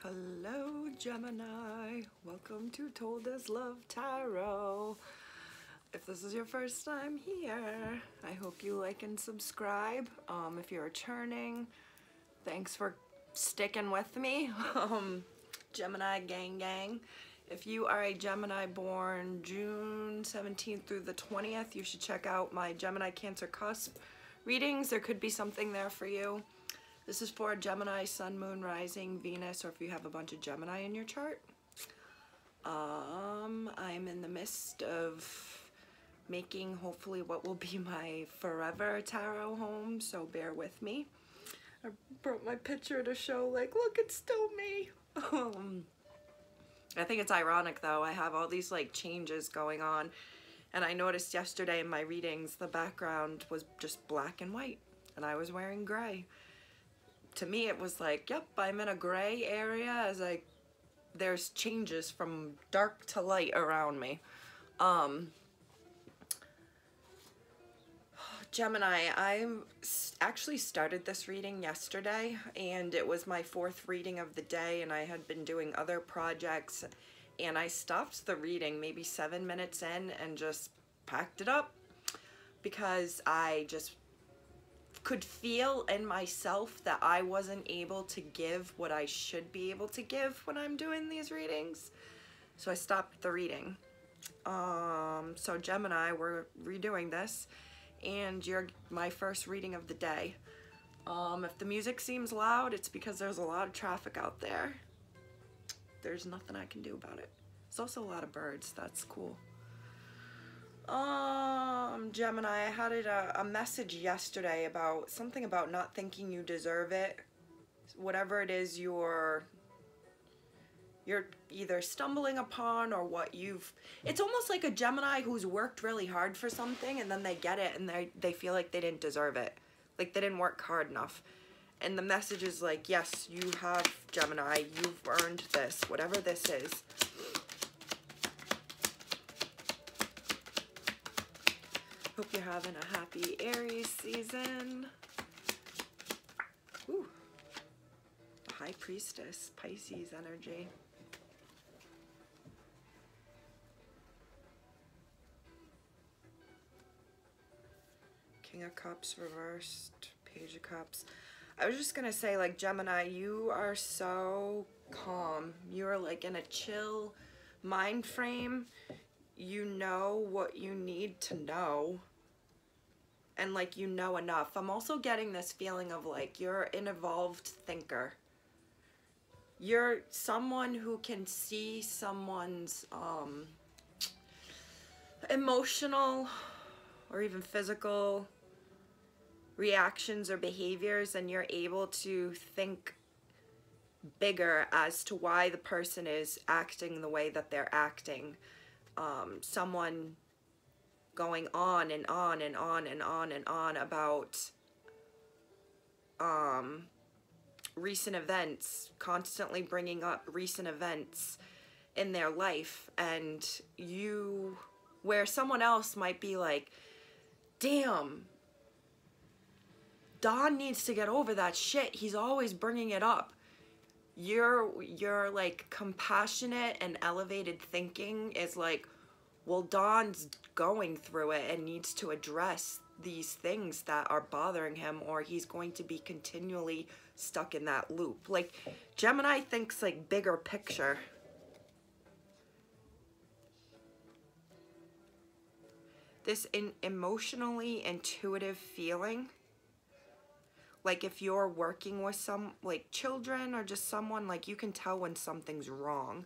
Hello Gemini, welcome to Told As Love Tarot. If this is your first time here, I hope you like and subscribe. If you're returning, thanks for sticking with me. Gemini gang. If you are a Gemini born June 17th through the 20th, you should check out my Gemini Cancer Cusp readings. There could be something there for you. This is for Gemini, Sun, Moon, Rising, Venus, or if you have a bunch of Gemini in your chart. I'm in the midst of making hopefully what will be my forever tarot home, so bear with me. I brought my picture to show, like, look, it's still me. I think it's ironic though, I have all these like changes going on, and I noticed yesterday in my readings the background was just black and white and I was wearing gray. To me it was like, yep, I'm in a gray area as there's changes from dark to light around me. Gemini, I actually started this reading yesterday and it was my 4th reading of the day, and I had been doing other projects and I stopped the reading maybe 7 minutes in and just packed it up because I just could feel in myself that I wasn't able to give what I should be able to give when I'm doing these readings. So I stopped the reading. So Gemini, we're redoing this and you're my first reading of the day. If the music seems loud, it's because there's a lot of traffic out there. There's nothing I can do about it. There's also a lot of birds, that's cool. Gemini, I had a message yesterday about something about not thinking you deserve it. Whatever it is you're either stumbling upon or what it's almost like a Gemini who's worked really hard for something and then they get it and they feel like they didn't deserve it. Like they didn't work hard enough. And the message is like, yes, you have, Gemini, you've earned this, whatever this is. Hope you're having a happy Aries season. Ooh, High Priestess, Pisces energy. King of Cups reversed, Page of Cups. I was just gonna say, like, Gemini, you are so calm. You're like in a chill mind frame. You know what you need to know, and like you know enough. I'm also getting this feeling of like you're an evolved thinker. You're someone who can see someone's emotional or even physical reactions or behaviors, and you're able to think bigger as to why the person is acting the way that they're acting. Someone going on and on and on and on and on about recent events, constantly bringing up recent events in their life, and where someone else might be like, damn, Don needs to get over that shit, he's always bringing it up. Your like compassionate and elevated thinking is like, well, Don's going through it and needs to address these things that are bothering him, or he's going to be continually stuck in that loop. Like, Gemini thinks like bigger picture. This emotionally intuitive feeling, like if you're working with some like children or just someone, like you can tell when something's wrong.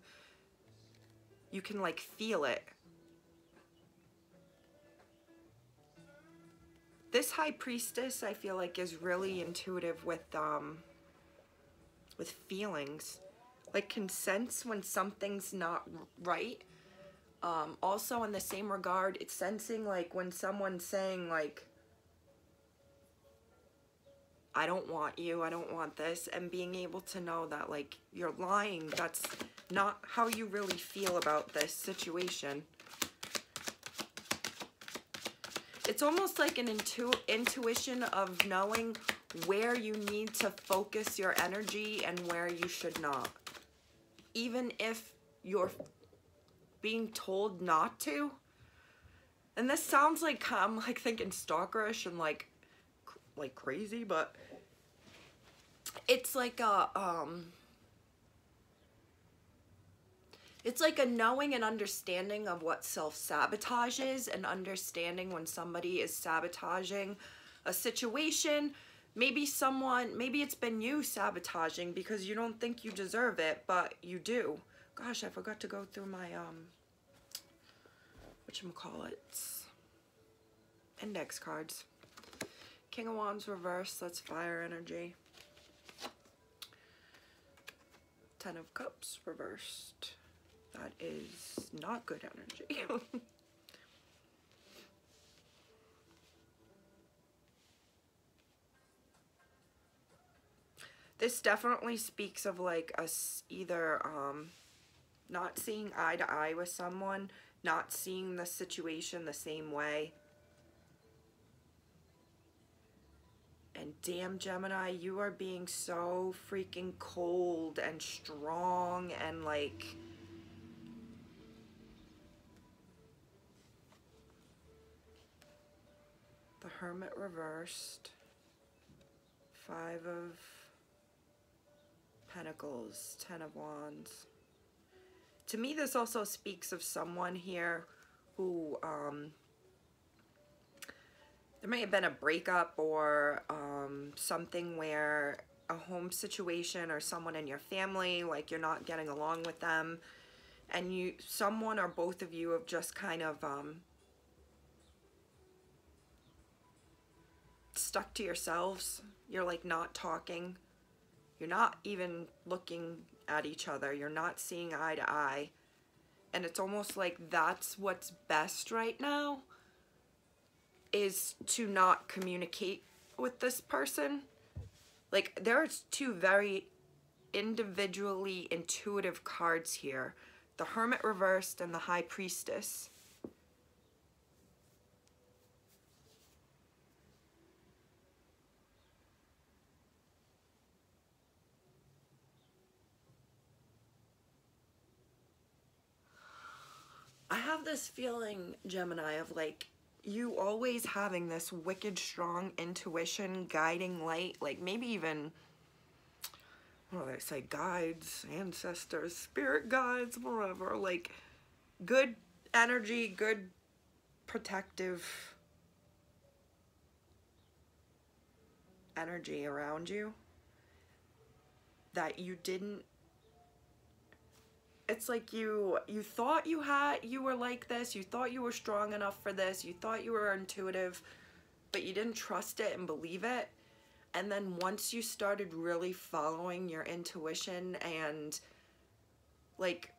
You can like feel it. This High Priestess, I feel like, is really intuitive with feelings. Like, can sense when something's not right. Also, in the same regard, it's sensing like when someone's saying like, I don't want you, I don't want this, and being able to know that like you're lying, that's not how you really feel about this situation. It's almost like an intuition of knowing where you need to focus your energy and where you should not. even if you're being told not to. And this sounds like I'm like thinking stalkerish and like crazy, but it's like a knowing and understanding of what self-sabotage is, and understanding when somebody is sabotaging a situation. Maybe it's been you sabotaging because you don't think you deserve it, but you do. Gosh, I forgot to go through my whatchamacallits, index cards. King of Wands reversed, that's fire energy. Ten of Cups reversed. That is not good energy. This definitely speaks of like us either not seeing eye to eye with someone, not seeing the situation the same way. And damn, Gemini, you are being so freaking cold and strong and like... The Hermit reversed. Five of Pentacles, Ten of Wands. To me, this also speaks of someone here who, there may have been a breakup or something where a home situation or someone in your family, like you're not getting along with them, and someone or both of you have just kind of stuck to yourselves. You're like not talking. You're not even looking at each other. You're not seeing eye to eye. And it's almost like that's what's best right now, is to not communicate with this person. Like, there's two very individually intuitive cards here. The Hermit reversed and the High Priestess. I have this feeling, Gemini, of like you always having this wicked strong intuition, guiding light, like maybe even, what do they say, guides, ancestors, spirit guides, whatever, like good energy, good protective energy around you that you didn't. It's like you thought you were like this, you thought you were strong enough for this, you thought you were intuitive, but you didn't trust it and believe it. And then once you started really following your intuition and like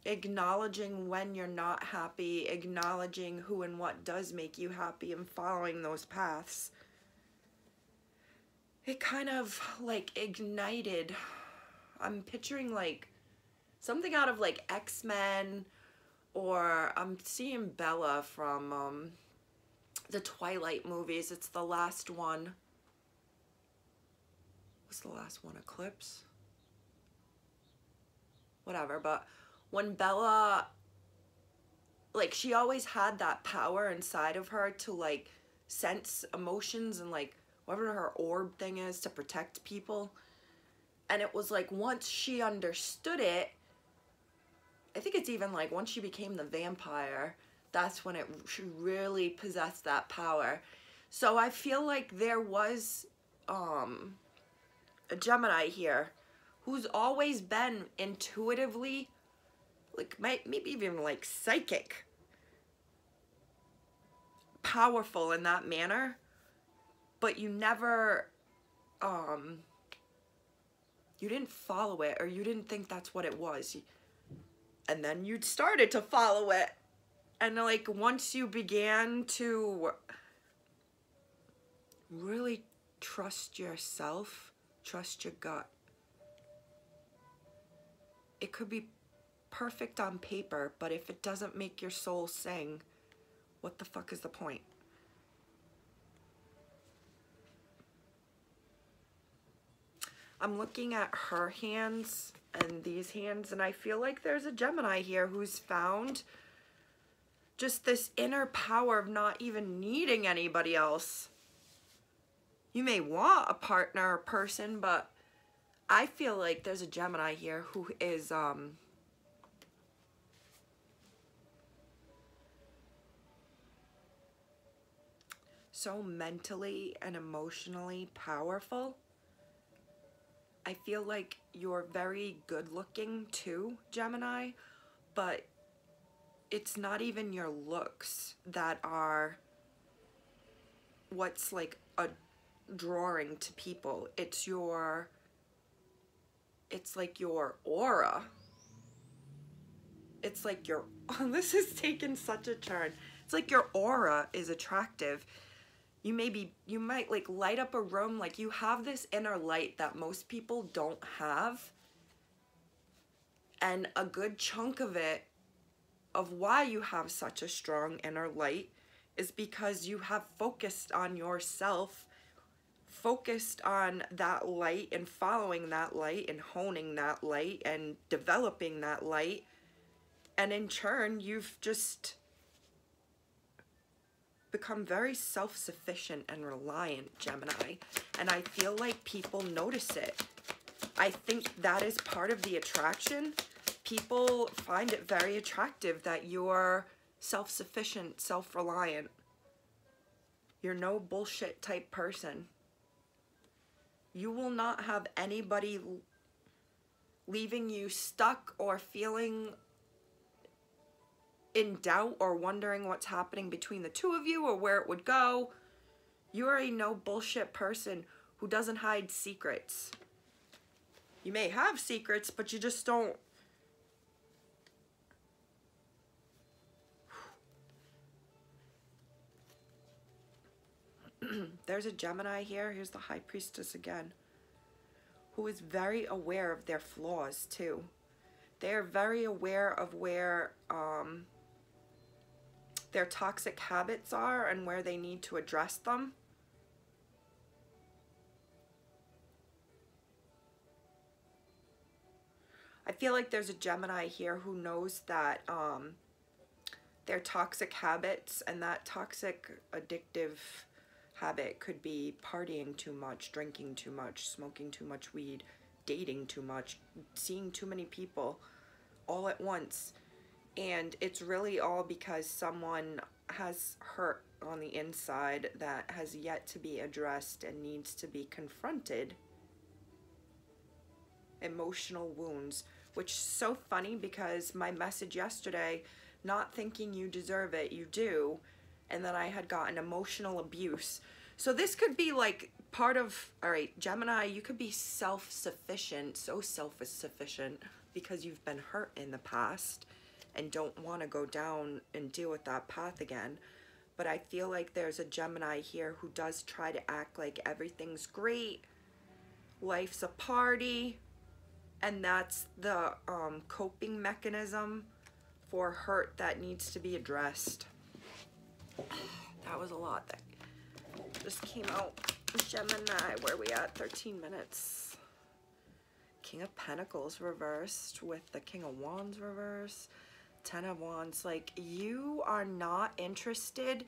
acknowledging when you're not happy, acknowledging who and what does make you happy, and following those paths, it kind of like ignited. I'm picturing like something out of like X-Men, or I'm seeing Bella from the Twilight movies. It's the last one. What's the last one? Eclipse? Whatever, but when Bella, like, she always had that power inside of her to like sense emotions and like whatever her orb thing is to protect people. And it was like once she understood it, I think it's even like once she became the vampire, that's when she really possessed that power. So I feel like there was a Gemini here who's always been intuitively, like maybe even like psychic, powerful in that manner, but you never, you didn't follow it, or you didn't think that's what it was. And then you started to follow it. And like once you began to really trust yourself, trust your gut, it could be perfect on paper, but if it doesn't make your soul sing, what the fuck is the point? I'm looking at her hands, and these hands, and I feel like there's a Gemini here who's found just this inner power of not even needing anybody else. You may want a partner or person, but I feel like there's a Gemini here who is so mentally and emotionally powerful. I feel like you're very good looking too, Gemini, but it's not even your looks that are what's like a drawing to people. It's like your aura. It's like your, oh, this has taken such a turn. It's like your aura is attractive. You might like light up a room, like you have this inner light that most people don't have. And a good chunk of it, of why you have such a strong inner light, is because you have focused on yourself, focused on that light and following that light and honing that light and developing that light. And in turn, you've just become very self-sufficient and reliant, Gemini, and I feel like people notice it. I think that is part of the attraction. People find it very attractive that you're self-sufficient, self-reliant. You're no bullshit type person. You will not have anybody leaving you stuck or feeling in doubt or wondering what's happening between the two of you or where it would go. You are a no bullshit person who doesn't hide secrets. You may have secrets, but you just don't. There's a Gemini here. Here's the High Priestess again, who is very aware of their flaws too. They're very aware of where their toxic habits are and where they need to address them. I feel like there's a Gemini here who knows that their toxic habits, and that toxic addictive habit could be partying too much, drinking too much, smoking too much weed, dating too much, seeing too many people all at once. And it's really all because someone has hurt on the inside that has yet to be addressed and needs to be confronted. Emotional wounds, which is so funny because my message yesterday, not thinking you deserve it, you do, and then I had gotten emotional abuse. So this could be like part of, all right, Gemini, you could be self-sufficient, so self-sufficient because you've been hurt in the past and don't want to go down and deal with that path again. But I feel like there's a Gemini here who does try to act like everything's great, life's a party, and that's the coping mechanism for hurt that needs to be addressed. That was a lot that just came out. Gemini, where are we at? 13 minutes. King of Pentacles reversed with the King of Wands reversed. 10 of Wands. Like, you are not interested.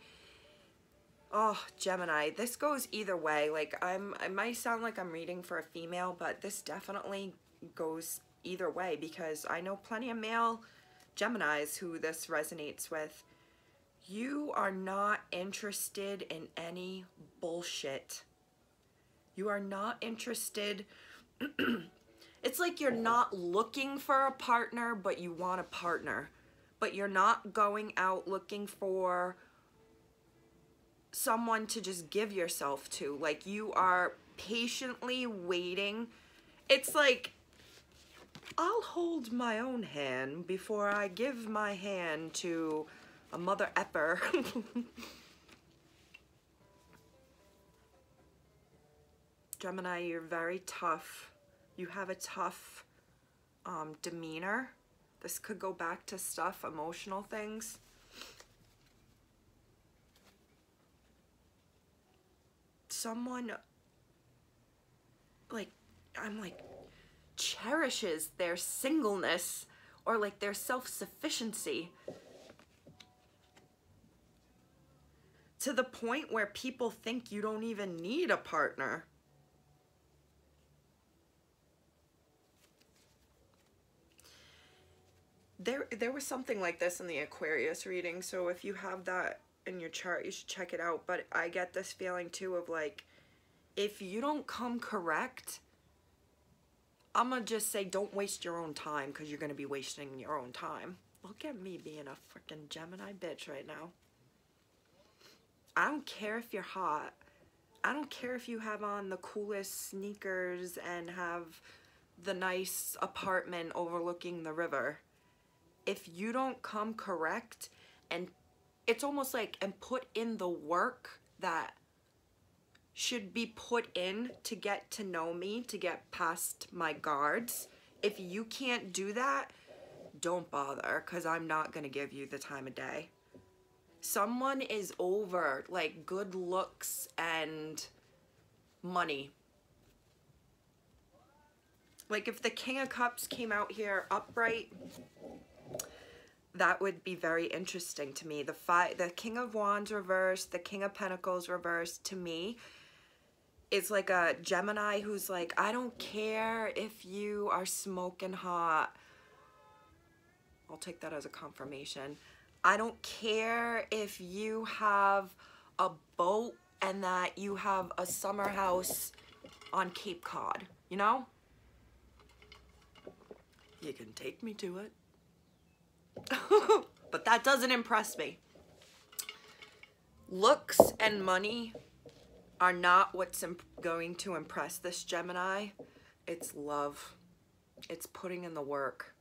Oh, Gemini, this goes either way. Like, I might sound like I'm reading for a female, but this definitely goes either way because I know plenty of male Geminis who this resonates with. You are not interested in any bullshit. You are not interested. It's like you're not looking for a partner, but you want a partner. But you're not going out looking for someone to just give yourself to. Like, you are patiently waiting. It's like, I'll hold my own hand before I give my hand to a mother effer. Gemini, you're very tough. You have a tough demeanor. This could go back to stuff, emotional things. Someone, like, I'm like, cherishes their singleness or like their self-sufficiency to the point where people think you don't even need a partner. There was something like this in the Aquarius reading, so if you have that in your chart, you should check it out. But I get this feeling too of like, if you don't come correct, I'm gonna just say don't waste your own time, because you're gonna be wasting your own time. Look at me being a freaking Gemini bitch right now. I don't care if you're hot. I don't care if you have on the coolest sneakers and have the nice apartment overlooking the river. If you don't come correct, and it's almost like, and put in the work that should be put in to get to know me, to get past my guards. If you can't do that, don't bother, because I'm not going to give you the time of day. Someone is over like good looks and money. Like if the King of Cups came out here upright, that would be very interesting to me. The King of Wands reversed, the King of Pentacles reversed, to me is like a Gemini who's like, I don't care if you are smoking hot. I'll take that as a confirmation. I don't care if you have a boat and that you have a summer house on Cape Cod, you know? You can take me to it. But that doesn't impress me. Looks and money are not what's going to impress this Gemini. It's love. It's putting in the work.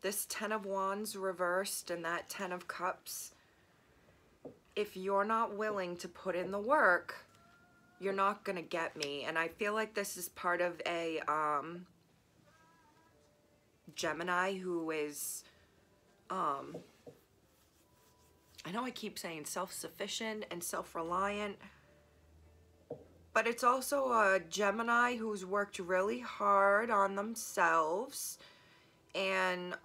This 10 of Wands reversed and that 10 of Cups, if you're not willing to put in the work, you're not gonna get me. And I feel like this is part of a Gemini who is, I know I keep saying self-sufficient and self-reliant, but it's also a Gemini who's worked really hard on themselves and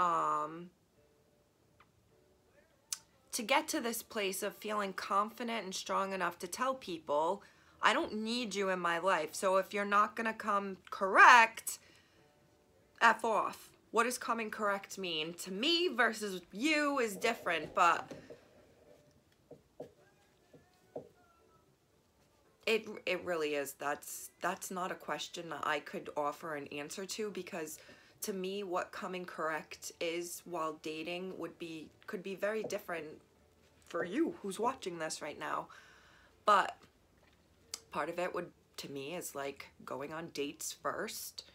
to get to this place of feeling confident and strong enough to tell people, I don't need you in my life. So if you're not gonna come correct, F off. What does coming correct mean? To me versus you is different, but it really is. That's not a question that I could offer an answer to, because to me, what coming correct is while dating could be very different for you who's watching this right now. But part of it would, to me, is like going on dates first,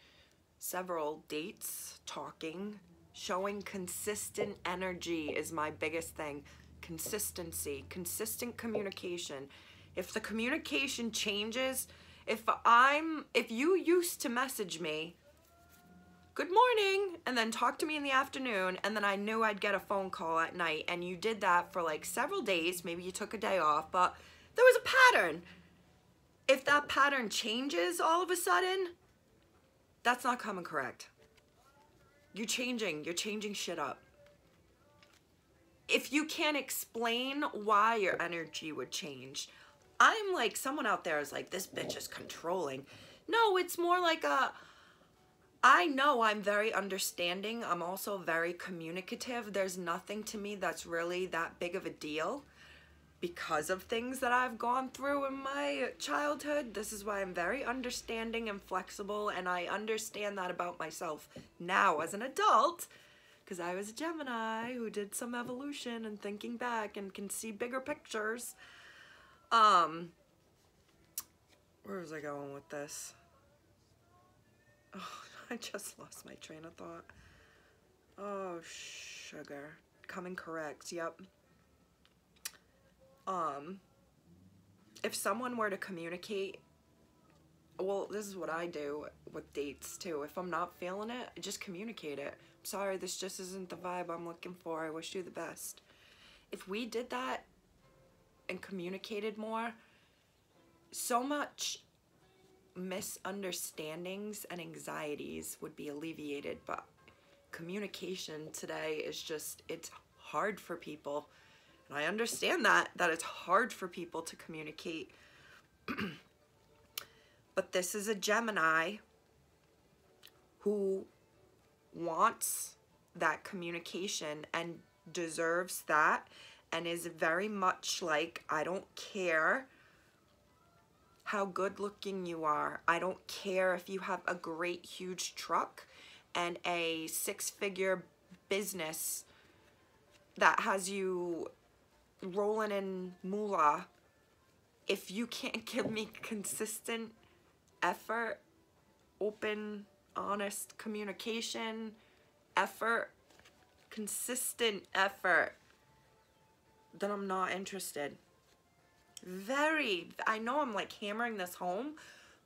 several dates, talking, showing consistent energy is my biggest thing. Consistency, consistent communication. If the communication changes, if you used to message me, good morning, and then talk to me in the afternoon, and then I knew I'd get a phone call at night, and you did that for like several days, maybe you took a day off, but there was a pattern. If that pattern changes all of a sudden, that's not coming correct. You're changing shit up. If you can't explain why your energy would change, I'm like, someone out there is like, this bitch is controlling. No, it's more like I know I'm very understanding. I'm also very communicative. There's nothing to me that's really that big of a deal because of things that I've gone through in my childhood. This is why I'm very understanding and flexible, and I understand that about myself now as an adult, because I was a Gemini who did some evolution and thinking back and can see bigger pictures. Where was I going with this? Oh, I just lost my train of thought. Oh, sugar. Coming correct, yep. If someone were to communicate, well, this is what I do with dates too. If I'm not feeling it, I just communicate it. I'm sorry, this just isn't the vibe I'm looking for. I wish you the best. If we did that and communicated more, so much misunderstandings and anxieties would be alleviated, but communication today is just, it's hard for people. And I understand that it's hard for people to communicate. But this is a Gemini who wants that communication and deserves that, and is very much like, I don't care how good looking you are. I don't care if you have a great huge truck and a 6-figure business that has you rolling in moolah. If you can't give me consistent effort, open, honest communication, effort, consistent effort, then I'm not interested. I know I'm like hammering this home,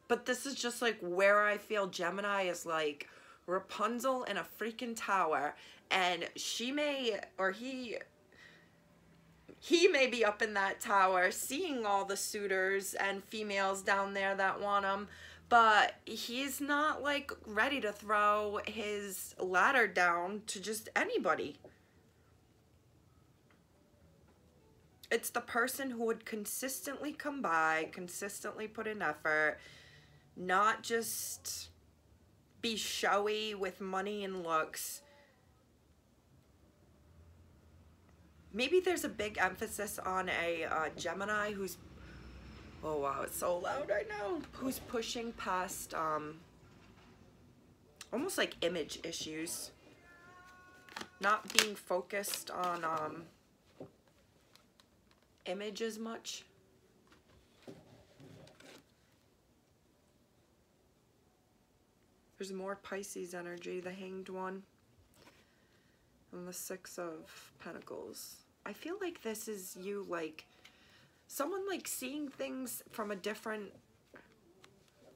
but this is just like where I feel Gemini is like Rapunzel in a freaking tower, and she may, or he may be up in that tower seeing all the suitors and females down there that want him, but he's not like ready to throw his ladder down to just anybody. It's the person who would consistently come by, consistently put in effort, not just be showy with money and looks. Maybe there's a big emphasis on a Gemini who's, oh wow, it's so loud right now, who's pushing past almost like image issues, not being focused on image as much. There's more Pisces energy, the Hanged One, and the 6 of Pentacles. I feel like this is you, like someone like seeing things from a different,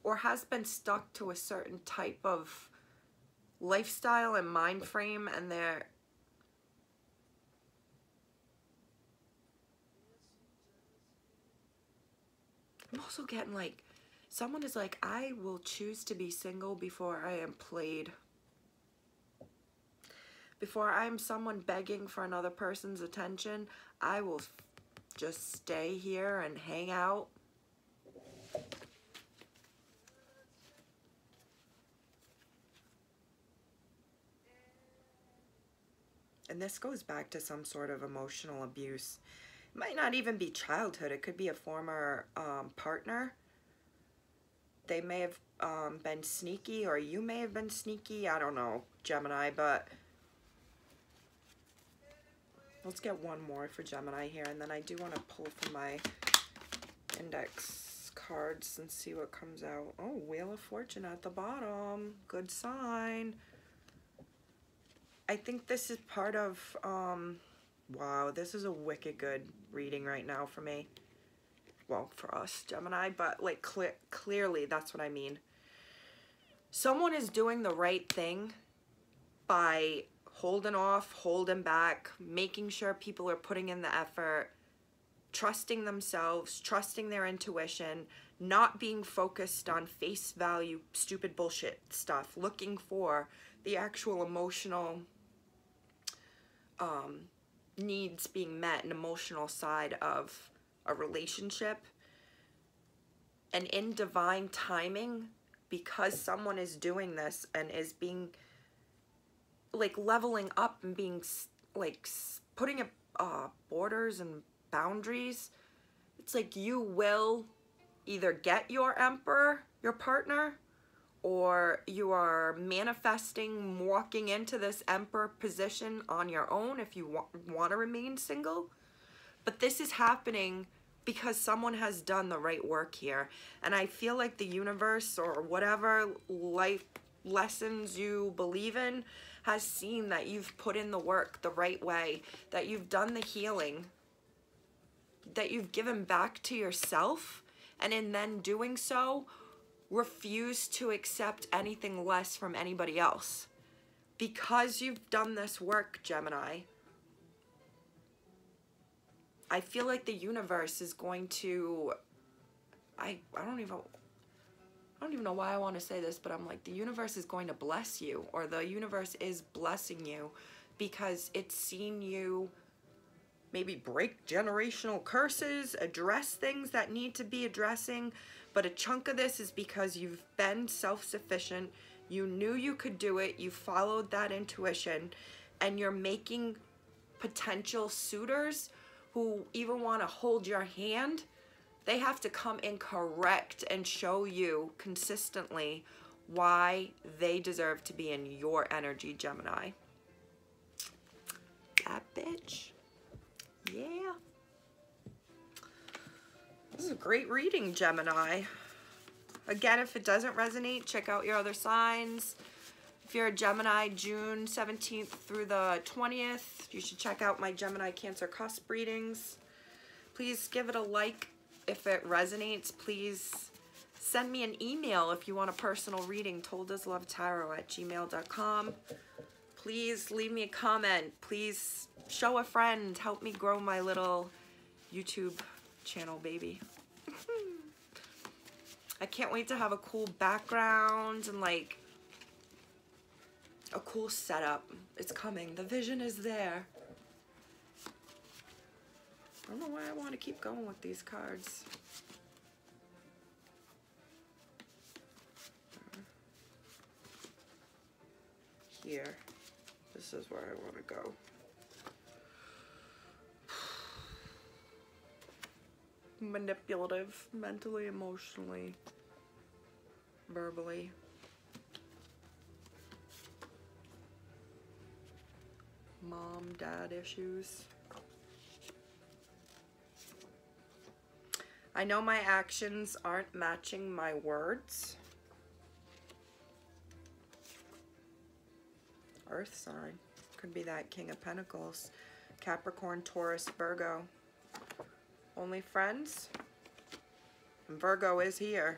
or has been stuck to a certain type of lifestyle and mind frame, and they're I'm also getting like someone is like, I will choose to be single before I am played. Before I'm someone begging for another person's attention, I will just stay here and hang out. And this goes back to some sort of emotional abuse. It might not even be childhood. It could be a former partner. They may have been sneaky, or you may have been sneaky. I don't know, Gemini, but let's get one more for Gemini here, and then I do want to pull from my index cards and see what comes out. Oh, Wheel of Fortune at the bottom. Good sign. I think this is part of, wow, this is a wicked good reading right now for me. Well, for us, Gemini, but like clearly that's what I mean. Someone is doing the right thing by holding off, holding back, making sure people are putting in the effort, trusting themselves, trusting their intuition, not being focused on face value, stupid bullshit stuff, looking for the actual emotional needs being met, an emotional side of a relationship. And in divine timing, because someone is doing this and is being like leveling up and being like putting up borders and boundaries, it's like you will either get your emperor, your partner, or you are manifesting walking into this emperor position on your own if you want to remain single. But this is happening because someone has done the right work here. And I feel like the universe, or whatever life lessons you believe in, has seen that you've put in the work the right way, that you've done the healing, that you've given back to yourself, and in then doing so, refuse to accept anything less from anybody else. Because you've done this work, Gemini, I feel like the universe is going to, I don't don't even know why I want to say this, but I'm like, the universe is going to bless you, or the universe is blessing you because it's seen you maybe break generational curses, address things that need to be addressing. But a chunk of this is because you've been self-sufficient. You knew you could do it. You followed that intuition, and you're making potential suitors who even want to hold your hand. They have to come in correct and show you consistently why they deserve to be in your energy, Gemini. That bitch. Yeah. This is a great reading, Gemini. Again, if it doesn't resonate, check out your other signs. If you're a Gemini, June 17th through the 20th, you should check out my Gemini Cancer cusp readings. Please give it a like if it resonates. Please send me an email if you want a personal reading, toldaslovetarot@gmail.com. Please leave me a comment. Please show a friend. Help me grow my little YouTube channel, baby. I can't wait to have a cool background and like a cool setup. It's coming. The vision is there. I don't know why I want to keep going with these cards. Here. This is where I want to go. Manipulative, mentally, emotionally, verbally. Mom, dad issues. I know my actions aren't matching my words. Earth sign. Could be that King of Pentacles. Capricorn, Taurus, Virgo. Only friends? And Virgo is here.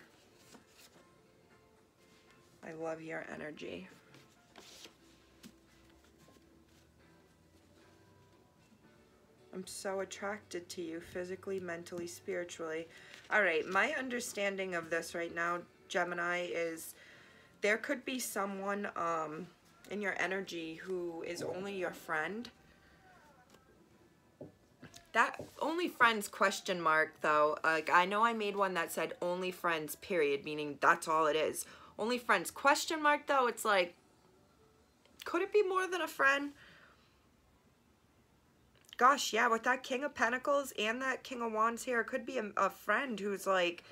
I love your energy. I'm so attracted to you physically, mentally, spiritually. All right, my understanding of this right now, Gemini, is there could be someone in your energy who is only your friend. That only friends question mark though, like I know I made one that said only friends period, meaning that's all it is. Only friends question mark though, it's like, could it be more than a friend? Gosh, yeah, with that King of Pentacles and that King of Wands here, it could be a friend who's like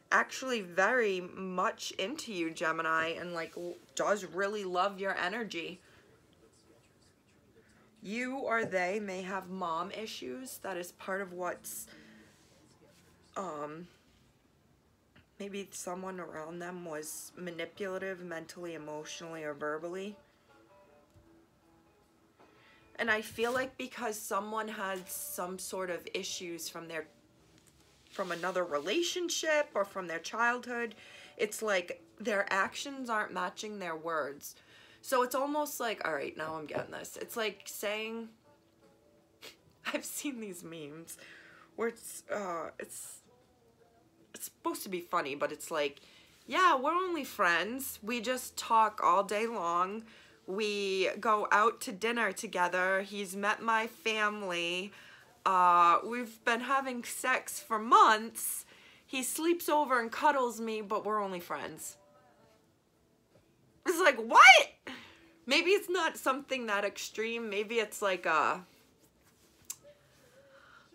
actually very much into you, Gemini, and like does really love your energy. You or they may have mom issues. That is part of what's maybe someone around them was manipulative mentally, emotionally, or verbally. And I feel like because someone had some sort of issues from another relationship or from their childhood, it's like their actions aren't matching their words. So it's almost like, all right, now I'm getting this. It's like saying, I've seen these memes where it's supposed to be funny, but it's like, yeah, we're only friends. We just talk all day long. We go out to dinner together. He's met my family. We've been having sex for months. He sleeps over and cuddles me, but we're only friends. It's like, what? Maybe it's not something that extreme. Maybe it's like a,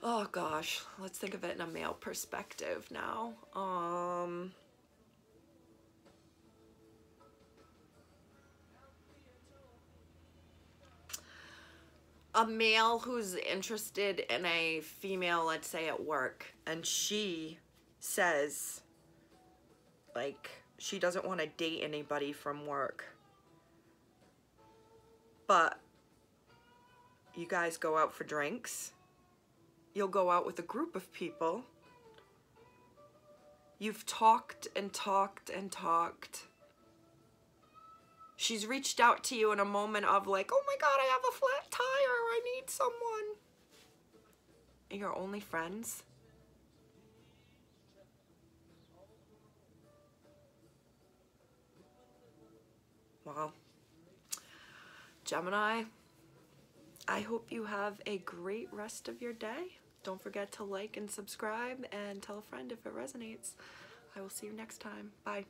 oh gosh, let's think of it in a male perspective now. A male who's interested in a female, let's say at work, and she says, like, she doesn't want to date anybody from work. But you guys go out for drinks. You'll go out with a group of people. You've talked and talked and talked. She's reached out to you in a moment of like, oh my God, I have a flat tire. I need someone. And you're only friends. Well, Gemini, I hope you have a great rest of your day. Don't forget to like and subscribe and tell a friend if it resonates. I will see you next time. Bye.